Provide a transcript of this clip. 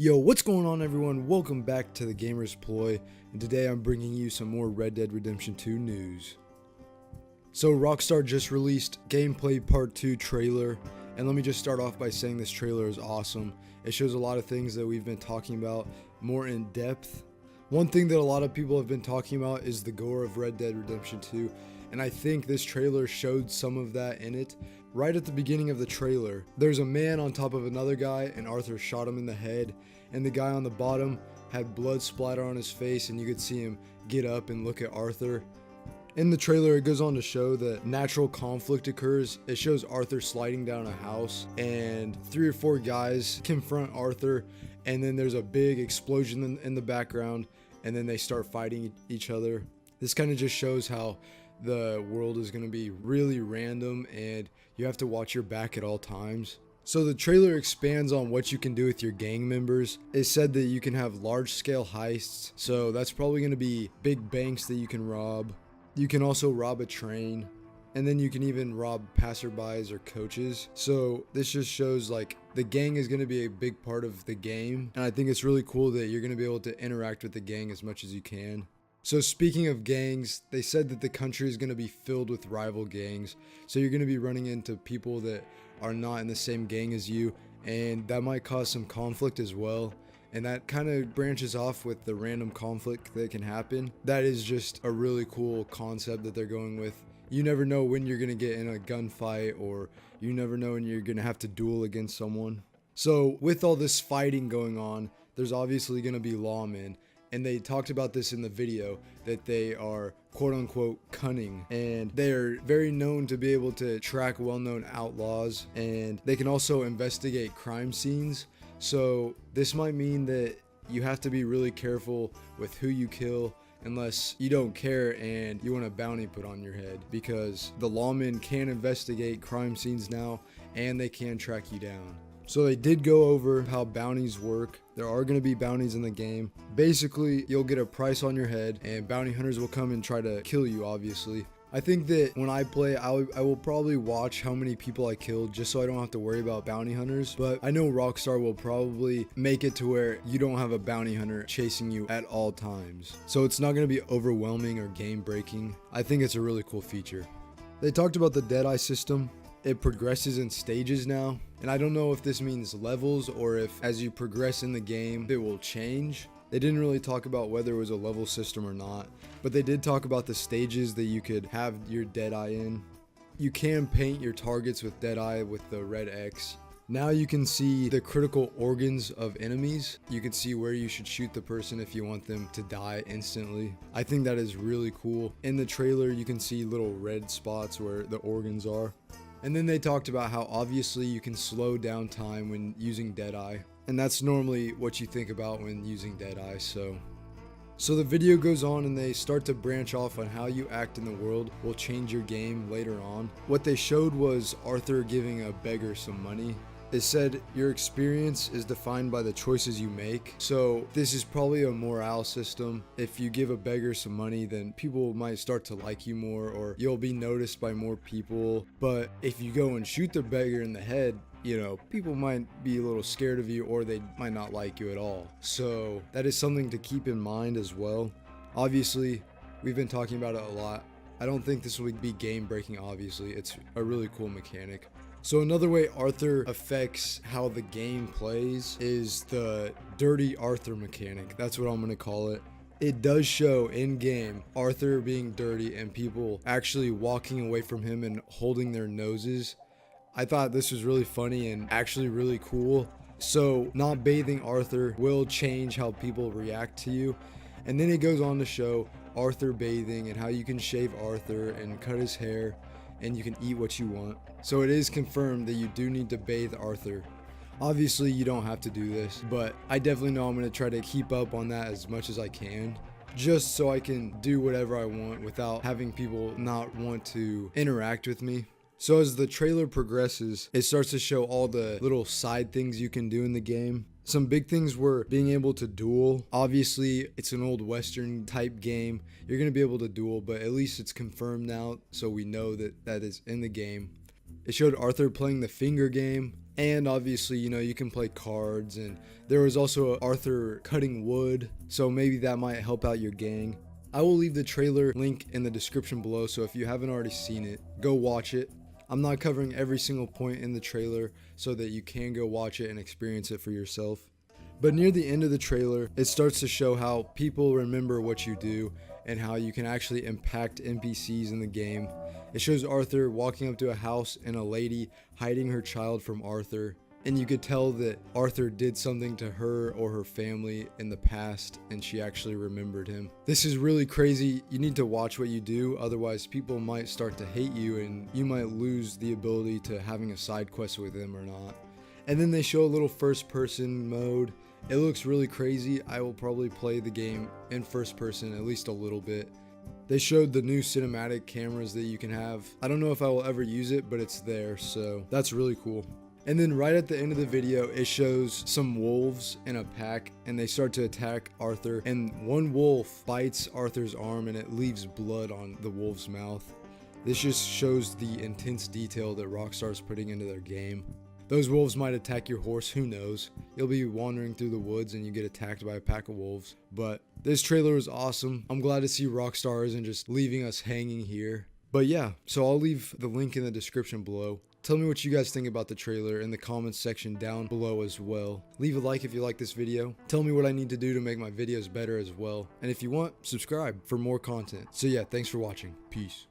Yo, what's going on everyone? Welcome back to the Gamer's Ploy, and today I'm bringing you some more Red Dead Redemption 2 news. So Rockstar just released Gameplay Part 2 trailer, and let me just start off by saying this trailer is awesome. It shows a lot of things that we've been talking about more in depth. One thing that a lot of people have been talking about is the gore of Red Dead Redemption 2, and I think this trailer showed some of that in it. Right at the beginning of the trailer, there's a man on top of another guy and Arthur shot him in the head, and the guy on the bottom had blood splatter on his face and you could see him get up and look at Arthur. In the trailer, it goes on to show that natural conflict occurs. It shows Arthur sliding down a house and 3 or 4 guys confront Arthur, and then there's a big explosion in the background, and then they start fighting each other. This kind of just shows how the world is going to be really random and you have to watch your back at all times. So the trailer expands on what you can do with your gang members. It said that you can have large scale heists, so that's probably going to be big banks that you can rob. You can also rob a train, and then you can even rob passerbys or coaches. So this just shows like the gang is going to be a big part of the game, and I think it's really cool that you're going to be able to interact with the gang as much as you can. So speaking of gangs, they said that the country is going to be filled with rival gangs. So you're going to be running into people that are not in the same gang as you, and that might cause some conflict as well. And that kind of branches off with the random conflict that can happen. That is just a really cool concept that they're going with. You never know when you're going to get in a gunfight, or you never know when you're going to have to duel against someone. So with all this fighting going on, there's obviously going to be lawmen. And they talked about this in the video, that they are quote unquote cunning, and they are very known to be able to track well-known outlaws, and they can also investigate crime scenes. So this might mean that you have to be really careful with who you kill unless you don't care and you want a bounty put on your head, because the lawmen can investigate crime scenes now and they can track you down. So they did go over how bounties work. There are going to be bounties in the game. Basically, you'll get a price on your head and bounty hunters will come and try to kill you, obviously. I think that when I play, I will probably watch how many people I killed just so I don't have to worry about bounty hunters. But I know Rockstar will probably make it to where you don't have a bounty hunter chasing you at all times. So it's not going to be overwhelming or game breaking. I think it's a really cool feature. They talked about the Deadeye system. It progresses in stages now, and I don't know if this means levels or if as you progress in the game it will change. They didn't really talk about whether it was a level system or not, but they did talk about the stages that you could have your Deadeye in. You can paint your targets with Deadeye with the red X. Now you can see the critical organs of enemies. You can see where you should shoot the person if you want them to die instantly. I think that is really cool. In the trailer you can see little red spots where the organs are. And then they talked about how obviously you can slow down time when using Deadeye. And that's normally what you think about when using Deadeye. So the video goes on and they start to branch off on how you act in the world will change your game later on. What they showed was Arthur giving a beggar some money. It said your experience is defined by the choices you make. So this is probably a morale system. If you give a beggar some money, then people might start to like you more, or you'll be noticed by more people. But if you go and shoot the beggar in the head, you know, people might be a little scared of you, or they might not like you at all. So that is something to keep in mind as well. Obviously, we've been talking about it a lot. I don't think this will be game breaking, obviously. It's a really cool mechanic. So another way Arthur affects how the game plays is the Dirty Arthur mechanic. That's what I'm going to call it. It does show in game Arthur being dirty and people actually walking away from him and holding their noses. I thought this was really funny and actually really cool. So not bathing Arthur will change how people react to you. And then it goes on to show Arthur bathing and how you can shave Arthur and cut his hair, and you can eat what you want. So it is confirmed that you do need to bathe Arthur. Obviously you don't have to do this, but I definitely know I'm going to try to keep up on that as much as I can, just so I can do whatever I want without having people not want to interact with me. So as the trailer progresses, it starts to show all the little side things you can do in the game. Some big things were being able to duel. Obviously, it's an old Western type game. You're going to be able to duel, but at least it's confirmed now, so we know that that is in the game. It showed Arthur playing the finger game. And obviously, you know, you can play cards, and there was also Arthur cutting wood, so maybe that might help out your gang. I will leave the trailer link in the description below, so if you haven't already seen it, go watch it. I'm not covering every single point in the trailer so that you can go watch it and experience it for yourself. But near the end of the trailer, it starts to show how people remember what you do and how you can actually impact NPCs in the game. It shows Arthur walking up to a house and a lady hiding her child from Arthur. And you could tell that Arthur did something to her or her family in the past and she actually remembered him. This is really crazy. You need to watch what you do, otherwise people might start to hate you and you might lose the ability to having a side quest with them or not. And then they show a little first person mode. It looks really crazy. I will probably play the game in first person at least a little bit. They showed the new cinematic cameras that you can have. I don't know if I will ever use it, but it's there, so that's really cool. And then right at the end of the video, it shows some wolves in a pack and they start to attack Arthur, and one wolf bites Arthur's arm and it leaves blood on the wolf's mouth. This just shows the intense detail that Rockstar is putting into their game. Those wolves might attack your horse, who knows? You'll be wandering through the woods and you get attacked by a pack of wolves. But this trailer was awesome. I'm glad to see Rockstar isn't just leaving us hanging here. But yeah, so I'll leave the link in the description below. Tell me what you guys think about the trailer in the comments section down below as well. Leave a like if you like this video. Tell me what I need to do to make my videos better as well. And if you want, subscribe for more content. So yeah, thanks for watching. Peace.